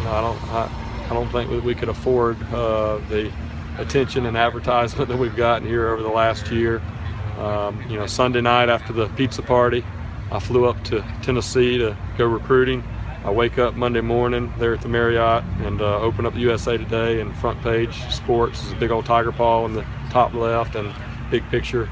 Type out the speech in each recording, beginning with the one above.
I don't think that we could afford the attention and advertisement that we've gotten here over the last year. Sunday night after the pizza party, I flew up to Tennessee to go recruiting. I wake up Monday morning there at the Marriott and open up the USA Today, and front page sports is a big old tiger paw in the top left and big picture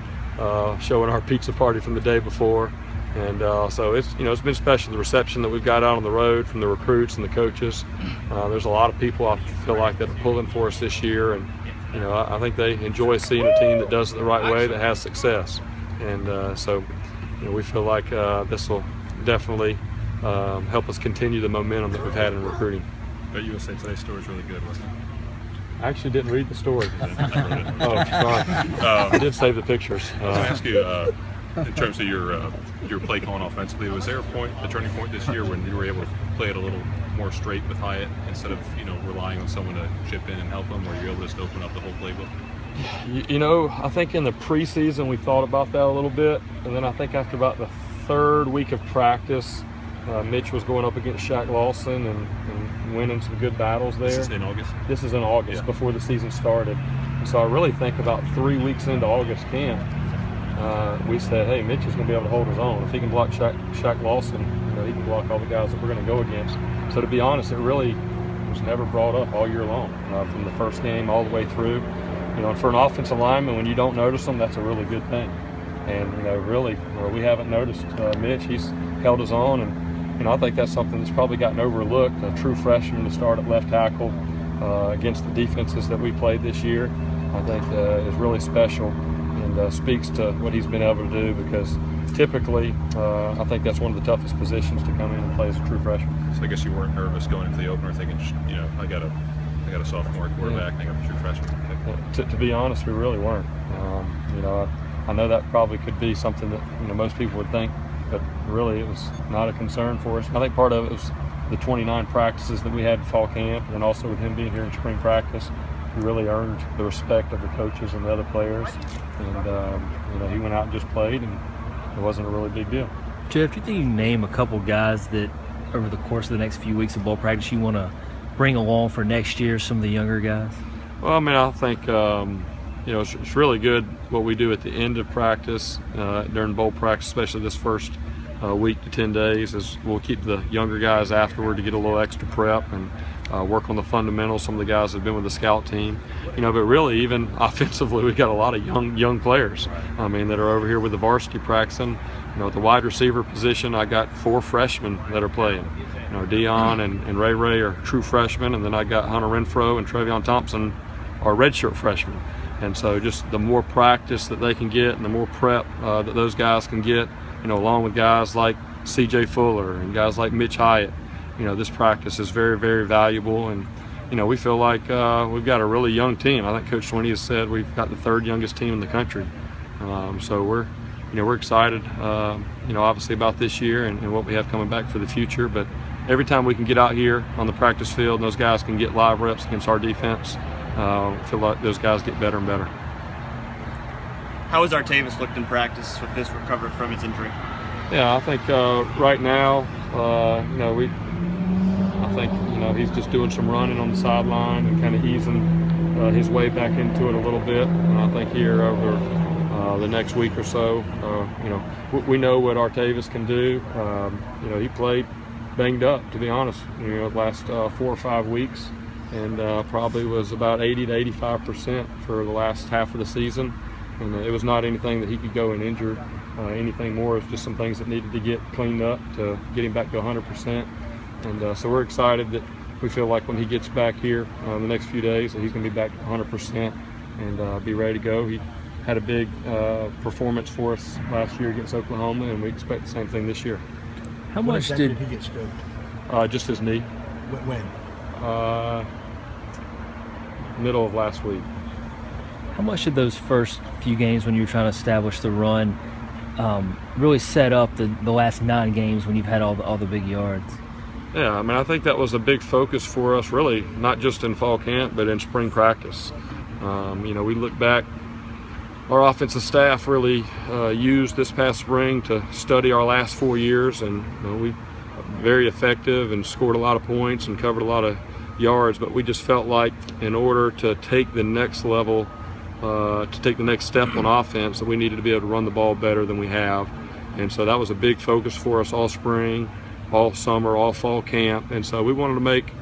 showing our pizza party from the day before. And so it's been special, the reception that we've got out on the road from the recruits and the coaches. There's a lot of people I feel like that are pulling for us this year, and I think they enjoy seeing a team that does it the right way, that has success. And so we feel like this will definitely help us continue the momentum that we've had in recruiting. But USA Today's story is really good, wasn't it? I actually didn't read the story. Oh, sorry. I did save the pictures. I was going to ask you, in terms of your play calling offensively, was there a turning point this year when you were able to play it a little more straight with Hyatt instead of relying on someone to chip in and help them, or you were able to just open up the whole playbook? I think in the preseason we thought about that a little bit, and then I think after about the third week of practice, Mitch was going up against Shaq Lawson and winning some good battles there. This is in August? This is in August, yeah. Before the season started. And so I really think about 3 weeks into August camp, we said, hey, Mitch is going to be able to hold his own. If he can block Shaq Lawson, he can block all the guys that we're going to go against. So to be honest, it really was never brought up all year long, from the first game all the way through. And for an offensive lineman, when you don't notice them, that's a really good thing. And really, we haven't noticed Mitch. He's held his own, and I think that's something that's probably gotten overlooked. A true freshman to start at left tackle against the defenses that we played this year, I think is really special, and speaks to what he's been able to do, because typically I think that's one of the toughest positions to come in and play as a true freshman. So I guess you weren't nervous going into the opener thinking, I got a sophomore quarterback, and I got a true freshman. To be honest, we really weren't. I know that probably could be something that most people would think, but really it was not a concern for us. I think part of it was the 29 practices that we had in fall camp, and also with him being here in spring practice, he really earned the respect of the coaches and the other players. And he went out and just played, and it wasn't a really big deal. Jeff, do you think you can name a couple guys that over the course of the next few weeks of ball practice you want to bring along for next year, some of the younger guys? Well, I think it's really good what we do at the end of practice during bowl practice, especially this first week to 10 days, is we'll keep the younger guys afterward to get a little extra prep and work on the fundamentals. Some of the guys have been with the scout team, but really even offensively, we've got a lot of young players. That are over here with the varsity practicing. At the wide receiver position, I got 4 freshmen that are playing. Dion and Ray are true freshmen, and then I got Hunter Renfro and Travion Thompson are redshirt freshmen. And so just the more practice that they can get and the more prep that those guys can get, along with guys like C.J. Fuller and guys like Mitch Hyatt, this practice is very, very valuable. And, we feel like we've got a really young team. I think Coach Swinney has said we've got the 3rd youngest team in the country. So we're excited, obviously about this year and what we have coming back for the future. But every time we can get out here on the practice field and those guys can get live reps against our defense, I feel like those guys get better and better. How has Artavis looked in practice with this recovery from his injury? Yeah, I think right now, I think he's just doing some running on the sideline and kind of easing his way back into it a little bit. And I think here over the next week or so, we know what Artavis can do. He played banged up, to be honest, the last 4 or 5 weeks, and probably was about 80 to 85% for the last half of the season. And it was not anything that he could go and injure. Anything more, it's just some things that needed to get cleaned up to get him back to 100%. And so we're excited that we feel like when he gets back here the next few days, that he's going to be back to 100% and be ready to go. He had a big performance for us last year against Oklahoma, and we expect the same thing this year. How much did he get scoped? Just his knee. When? Middle of last week. How much did those first few games when you were trying to establish the run really set up the last 9 games when you've had all the big yards? Yeah, I think that was a big focus for us, really, not just in fall camp, but in spring practice. We look back, our offensive staff really used this past spring to study our last 4 years, and we very effective and scored a lot of points and covered a lot of yards, but we just felt like in order to take the next level, to take the next step on offense, that we needed to be able to run the ball better than we have. And so that was a big focus for us all spring, all summer, all fall camp. And so we wanted to make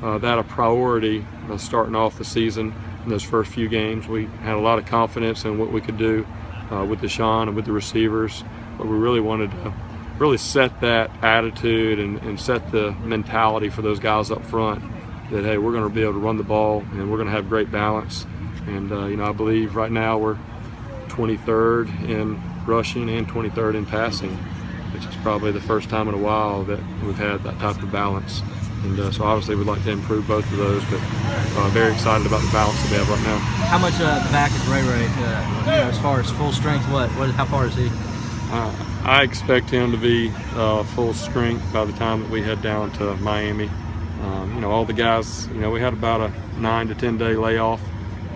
that a priority starting off the season. In those first few games, we had a lot of confidence in what we could do with Deshaun and with the receivers, but we really wanted to really set that attitude and set the mentality for those guys up front that, hey, we're going to be able to run the ball and we're going to have great balance. And you know, I believe right now we're 23rd in rushing and 23rd in passing, which is probably the first time in a while that we've had that type of balance. And so obviously we'd like to improve both of those, but very excited about the balance that we have right now. How much back is Ray Ray? As far as full strength, how far is he? I expect him to be full strength by the time that we head down to Miami. You know, all the guys, you know, we had about a 9 to 10 day layoff,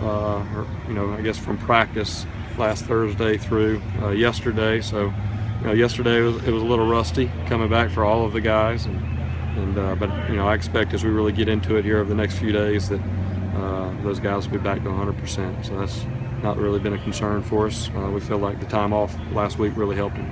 or, you know, I guess from practice last Thursday through yesterday. So, you know, yesterday it was a little rusty coming back for all of the guys. But you know, I expect as we really get into it here over the next few days that those guys will be back to 100%. So that's not really been a concern for us. We feel like the time off last week really helped them.